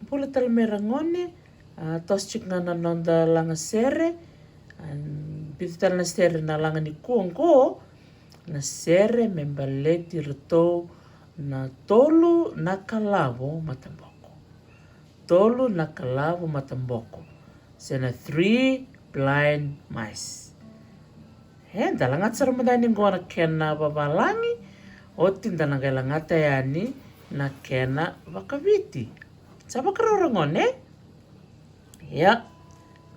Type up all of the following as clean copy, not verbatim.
pula talamerangone, tos chik nga nanonda langa sere, pita na sere na langa ni kuangko, na sere membaleti retou na tolu na kalavo matamboko. Tolu na kalavo matamboko. Sena 3 blind mice. Dalangat sa ramadani ngona kena babalangi, o tindanangay langata yani na kena vakaviti. Saba karorangone? Ya,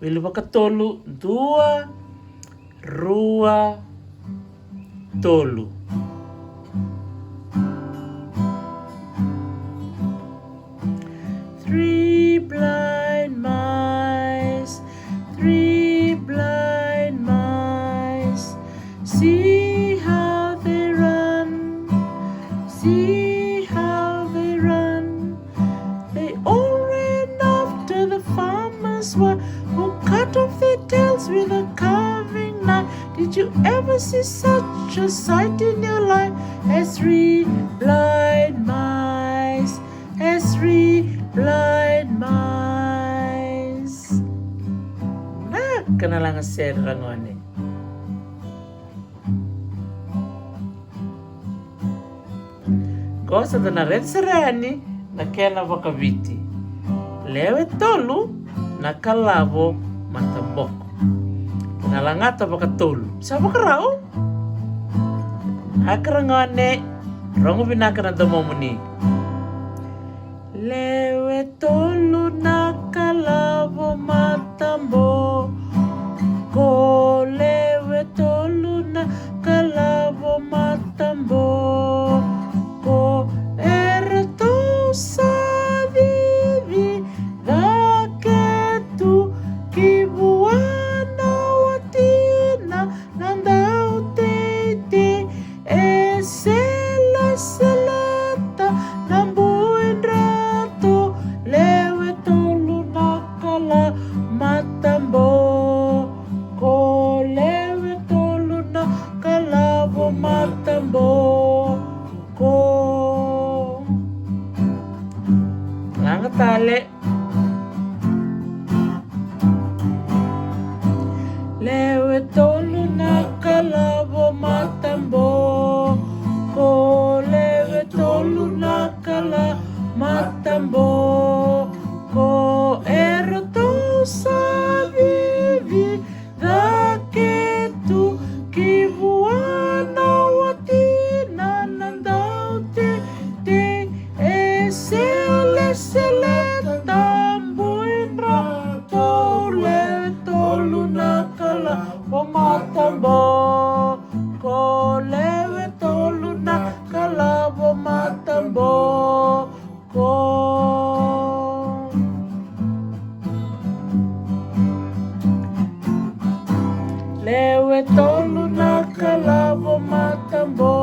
wili vakatolu, 2, rua, tolu. Three blind mice, 3 blind mice. See how they run, see how they run. They all ran after the farmer's wife, who cut off their tails with a carving knife. Did you ever see such a sight in your life? As 3 blind mice, as 3 blind mice. Kana lang ang serangone. Cosa da na red serani na kena vakaviti. Lewe tolu na kalavo matamboko. Nalangata vakatolu. Saba karao? Hakarangone, rongo binaka na damomuni. Lewe tolu na kalavo matambo. Ko lewe tolu na kalavo matambo. Ko erto sa vivi da que tu kibuana watina nandau te esela seleta nambuin rato lewe tolu nakala matambo. Ko lewe tolu nakala matambo. Ko tale. Lewe tolu na kalavo matambo. Ko lewe tolu na kala matambo. Ko erto sa vivi da que tu kibuana watina nandau te esele tambuin rato le tolu na kala matambo. Ko lewe tolu na kala matambo. Ko lewe tolu na kala matambo.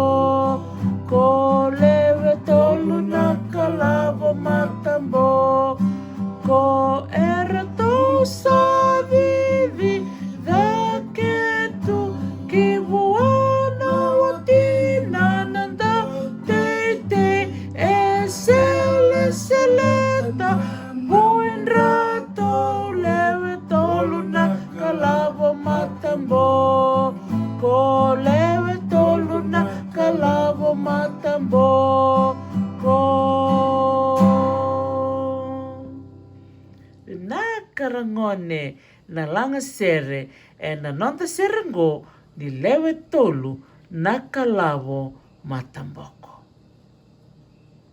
Ko lewe tolu na kala matambo. Ko erto sa vivi da que tu kibuana watina nanda te esele seleta buin rato lewe tolu na kalavo matambo. Ko lewe tolu na kalavo matambo. Ko nakarangone na langa sere na nonda serengo di lewe tolu na kalavo matamboko.